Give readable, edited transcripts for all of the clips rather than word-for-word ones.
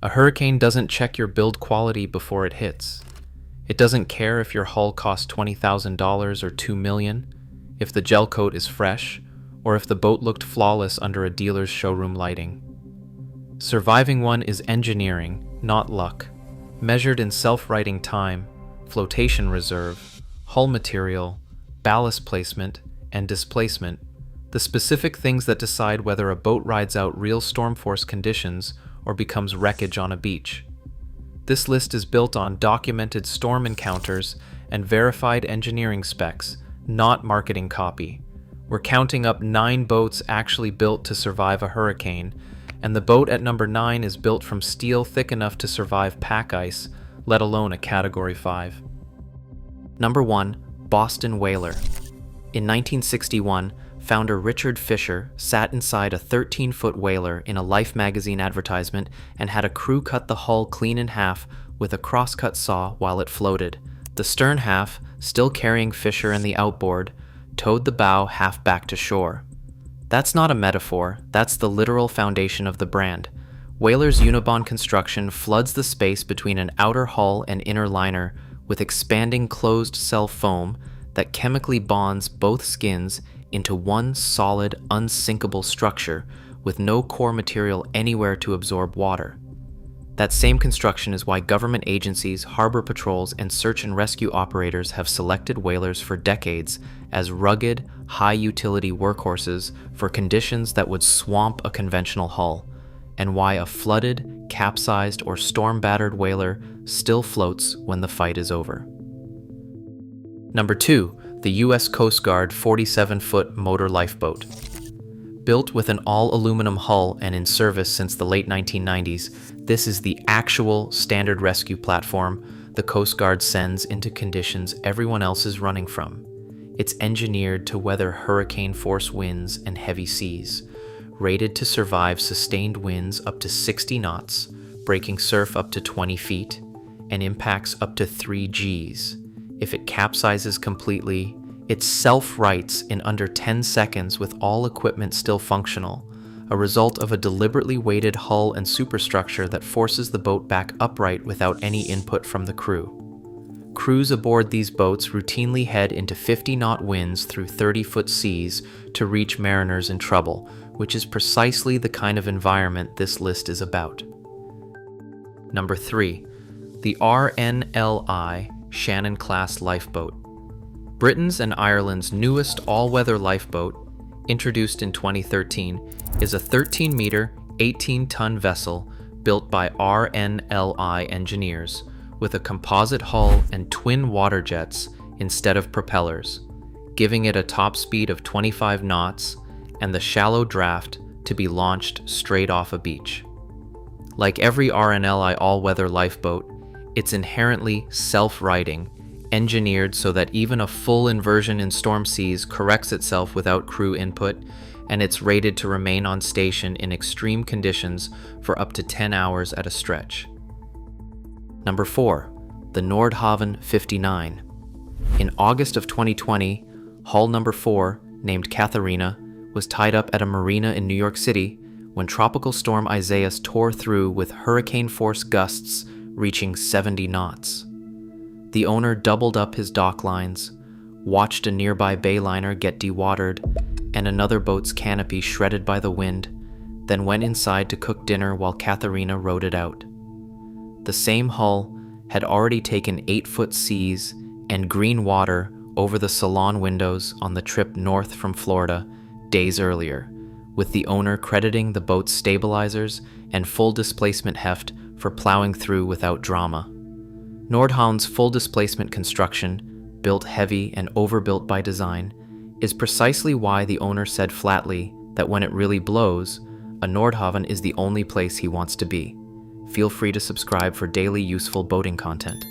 A hurricane doesn't check your build quality before it hits. It doesn't care if your hull costs $20,000 or $2 million, if the gel coat is fresh, or if the boat looked flawless under a dealer's showroom lighting. Surviving one is engineering, not luck, measured in self-righting time, flotation reserve, hull material, ballast placement, and displacement, the specific things that decide whether a boat rides out real storm force conditions or becomes wreckage on a beach. This list is built on documented storm encounters and verified engineering specs, not marketing copy. We're counting up 9 boats actually built to survive a hurricane, and the boat at number 9 is built from steel thick enough to survive pack ice, let alone a Category 5. Number 1. Boston Whaler. In 1961, founder Richard Fisher sat inside a 13-foot whaler in a Life magazine advertisement and had a crew cut the hull clean in half with a cross-cut saw while it floated. The stern half, still carrying Fisher and the outboard, towed the bow half back to shore. That's not a metaphor, that's the literal foundation of the brand. Whaler's Unibond construction floods the space between an outer hull and inner liner with expanding closed-cell foam that chemically bonds both skins into one solid, unsinkable structure with no core material anywhere to absorb water. That same construction is why government agencies, harbor patrols, and search and rescue operators have selected whalers for decades as rugged, high-utility workhorses for conditions that would swamp a conventional hull, and why a flooded, capsized, or storm-battered whaler still floats when the fight is over. Number 2. The U.S. Coast Guard 47-foot Motor Lifeboat. Built with an all-aluminum hull and in service since the late 1990s, this is the actual standard rescue platform the Coast Guard sends into conditions everyone else is running from. It's engineered to weather hurricane-force winds and heavy seas, rated to survive sustained winds up to 60 knots, breaking surf up to 20 feet, and impacts up to 3 Gs. If it capsizes completely, it self-rights in under 10 seconds with all equipment still functional, a result of a deliberately weighted hull and superstructure that forces the boat back upright without any input from the crew. Crews aboard these boats routinely head into 50-knot winds through 30-foot seas to reach mariners in trouble, which is precisely the kind of environment this list is about. Number 3. The RNLI Shannon-class lifeboat. Britain's and Ireland's newest all-weather lifeboat, introduced in 2013, is a 13-meter, 18-ton vessel built by RNLI engineers with a composite hull and twin water jets instead of propellers, giving it a top speed of 25 knots and the shallow draft to be launched straight off a beach. Like every RNLI all-weather lifeboat, it's inherently self-righting, engineered so that even a full inversion in storm seas corrects itself without crew input, and it's rated to remain on station in extreme conditions for up to 10 hours at a stretch. Number 4. The Nordhavn 59. In August of 2020, hull number 4, named Katharina, was tied up at a marina in New York City when Tropical Storm Isaias tore through with hurricane-force gusts reaching 70 knots. The owner doubled up his dock lines, watched a nearby bayliner get dewatered and another boat's canopy shredded by the wind, then went inside to cook dinner while Katharina rode it out. The same hull had already taken 8-foot seas and green water over the salon windows on the trip north from Florida days earlier, with the owner crediting the boat's stabilizers and full displacement heft for plowing through without drama. Nordhavn's full displacement construction, built heavy and overbuilt by design, is precisely why the owner said flatly that when it really blows, a Nordhavn is the only place he wants to be. Feel free to subscribe for daily useful boating content.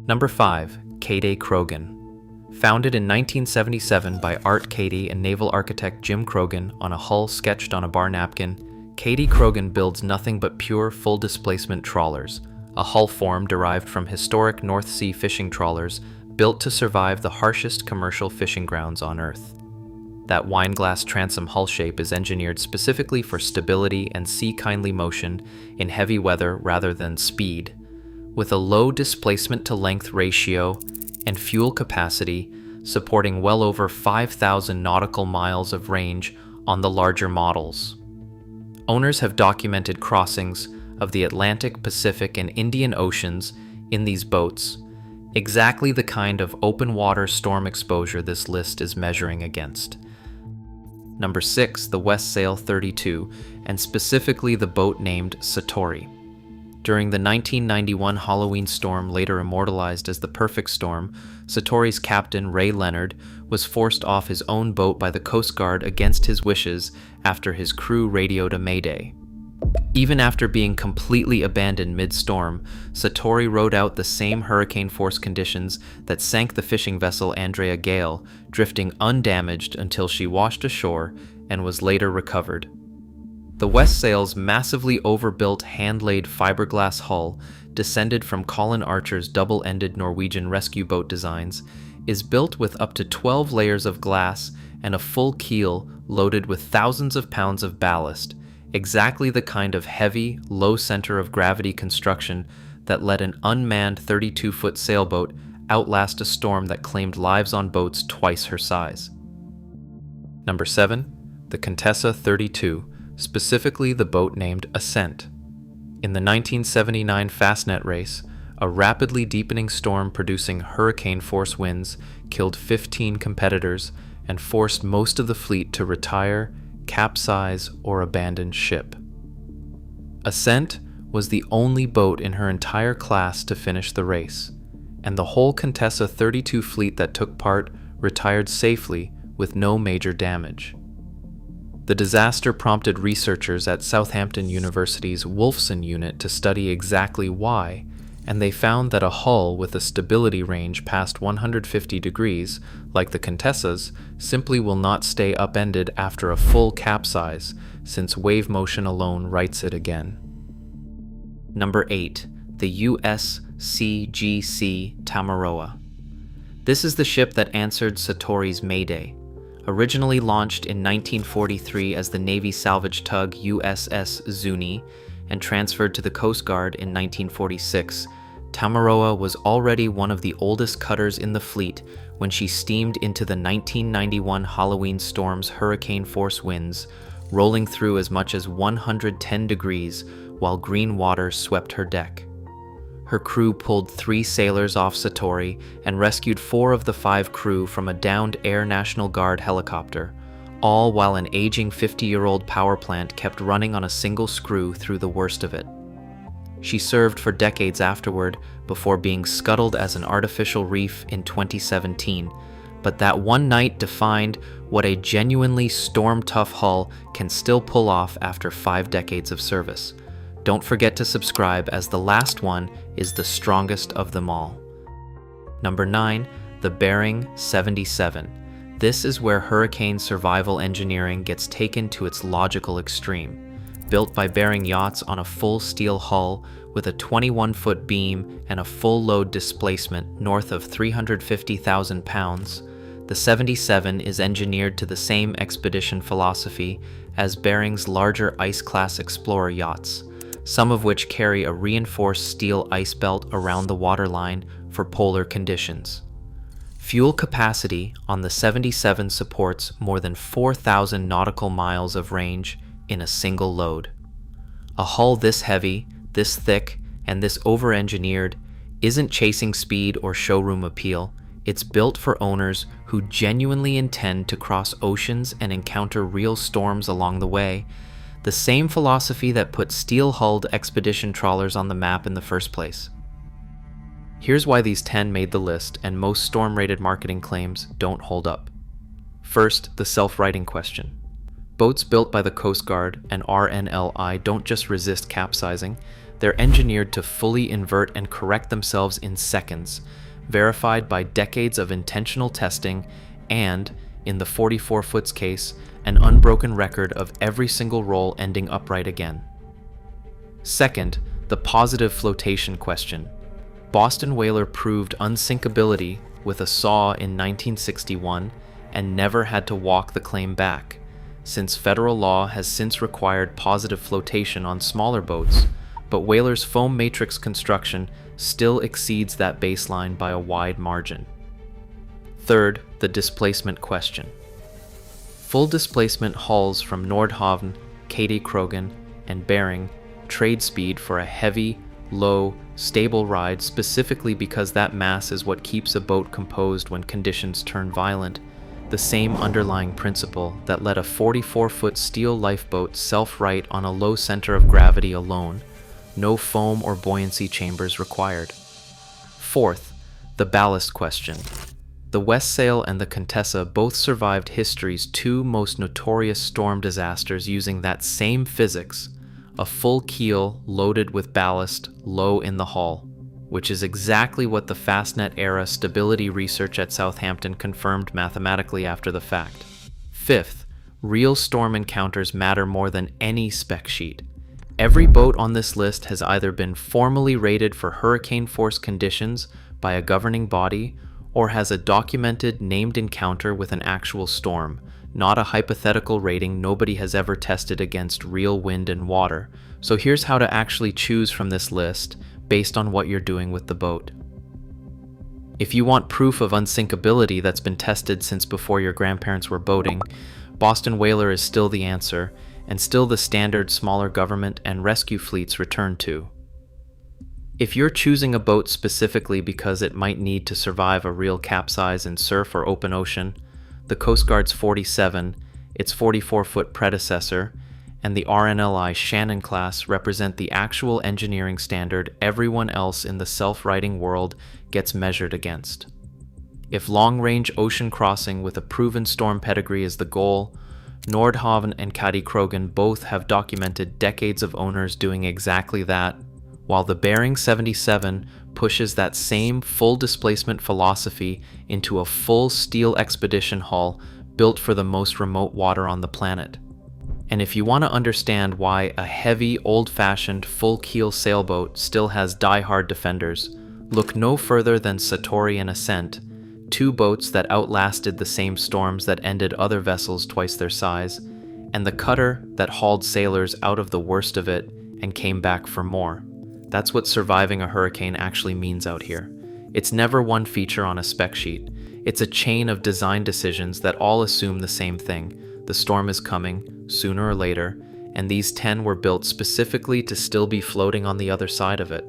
Number 5. Kadey-Krogen. Founded in 1977 by Art Kadey and naval architect Jim Krogen on a hull sketched on a bar napkin, Kadey-Krogen builds nothing but pure full displacement trawlers, a hull form derived from historic North Sea fishing trawlers built to survive the harshest commercial fishing grounds on Earth. That wine-glass transom hull shape is engineered specifically for stability and sea-kindly motion in heavy weather rather than speed. With a low displacement-to-length ratio and fuel capacity supporting well over 5,000 nautical miles of range on the larger models. Owners have documented crossings of the Atlantic, Pacific, and Indian Oceans in these boats, exactly the kind of open water storm exposure this list is measuring against. Number 6, the Westsail 32, and specifically the boat named Satori. During the 1991 Halloween storm, later immortalized as the Perfect Storm, Satori's captain, Ray Leonard, was forced off his own boat by the Coast Guard against his wishes after his crew radioed a mayday. Even after being completely abandoned mid-storm, Satori rode out the same hurricane-force conditions that sank the fishing vessel Andrea Gale, drifting undamaged until she washed ashore and was later recovered. The Westsail's massively overbuilt hand-laid fiberglass hull, descended from Colin Archer's double-ended Norwegian rescue boat designs, is built with up to 12 layers of glass and a full keel loaded with thousands of pounds of ballast, exactly the kind of heavy, low center of gravity construction that let an unmanned 32-foot sailboat outlast a storm that claimed lives on boats twice her size. Number 7, the Contessa 32, specifically the boat named Ascent. In the 1979 Fastnet race, a rapidly deepening storm producing hurricane-force winds killed 15 competitors and forced most of the fleet to retire, capsize, or abandon ship. Ascent was the only boat in her entire class to finish the race, and the whole Contessa 32 fleet that took part retired safely with no major damage. The disaster prompted researchers at Southampton University's Wolfson unit to study exactly why, and they found that a hull with a stability range past 150 degrees, like the Contessa's, simply will not stay upended after a full capsize, since wave motion alone rights it again. Number 8, the USCGC Tamaroa. This is the ship that answered Satori's mayday. Originally launched in 1943 as the Navy salvage tug USS Zuni and transferred to the Coast Guard in 1946, Tamaroa was already one of the oldest cutters in the fleet when she steamed into the 1991 Halloween storm's hurricane-force winds, rolling through as much as 110 degrees while green water swept her deck. Her crew pulled 3 sailors off Satori and rescued 4 of the 5 crew from a downed Air National Guard helicopter, all while an aging 50-year-old power plant kept running on a single screw through the worst of it. She served for decades afterward before being scuttled as an artificial reef in 2017, but that one night defined what a genuinely storm-tough hull can still pull off after 5 decades of service. Don't forget to subscribe, as the last one is the strongest of them all. Number 9, the Bering 77. This is where hurricane survival engineering gets taken to its logical extreme. Built by Bering Yachts on a full steel hull with a 21-foot beam and a full load displacement north of 350,000 pounds, the 77 is engineered to the same expedition philosophy as Bering's larger ice-class Explorer yachts, some of which carry a reinforced steel ice belt around the waterline for polar conditions. Fuel capacity on the 77 supports more than 4,000 nautical miles of range in a single load. A hull this heavy, this thick, and this over-engineered isn't chasing speed or showroom appeal. It's built for owners who genuinely intend to cross oceans and encounter real storms along the way, the same philosophy that put steel-hulled expedition trawlers on the map in the first place. Here's why these 10 made the list and most storm-rated marketing claims don't hold up. First, the self-righting question. Boats built by the Coast Guard and RNLI don't just resist capsizing, they're engineered to fully invert and correct themselves in seconds, verified by decades of intentional testing and, in the 44-foot's case, an unbroken record of every single roll ending upright again. Second, the positive flotation question. Boston whaler proved unsinkability with a saw in 1961 and never had to walk the claim back, since federal law has since required positive flotation on smaller boats, but Whaler's foam matrix construction still exceeds that baseline by a wide margin. Third, the displacement question. Full displacement hulls from Nordhavn, Kadey-Krogen, and Bering trade speed for a heavy, low, stable ride specifically because that mass is what keeps a boat composed when conditions turn violent, the same underlying principle that let a 44-foot steel lifeboat self-right on a low center of gravity alone, no foam or buoyancy chambers required. Fourth, the ballast question. The Westsail and the Contessa both survived history's two most notorious storm disasters using that same physics, a full keel loaded with ballast low in the hull, which is exactly what the Fastnet-era stability research at Southampton confirmed mathematically after the fact. Fifth, real storm encounters matter more than any spec sheet. Every boat on this list has either been formally rated for hurricane force conditions by a governing body or has a documented named encounter with an actual storm, not a hypothetical rating nobody has ever tested against real wind and water. So here's how to actually choose from this list based on what you're doing with the boat. If you want proof of unsinkability that's been tested since before your grandparents were boating, Boston Whaler is still the answer, and still the standard smaller government and rescue fleets return to. If you're choosing a boat specifically because it might need to survive a real capsize in surf or open ocean, the Coast Guard's 47, its 44-foot predecessor, and the RNLI Shannon-class represent the actual engineering standard everyone else in the self-righting world gets measured against. If long-range ocean crossing with a proven storm pedigree is the goal, Nordhavn and Kadey-Krogen both have documented decades of owners doing exactly that, while the Bering 77 pushes that same full displacement philosophy into a full steel expedition hull built for the most remote water on the planet. And if you want to understand why a heavy, old-fashioned, full-keel sailboat still has die-hard defenders, look no further than Satori and Ascent, two boats that outlasted the same storms that ended other vessels twice their size, and the cutter that hauled sailors out of the worst of it and came back for more. That's what surviving a hurricane actually means out here. It's never one feature on a spec sheet. It's a chain of design decisions that all assume the same thing. The storm is coming, sooner or later, and these 10 were built specifically to still be floating on the other side of it.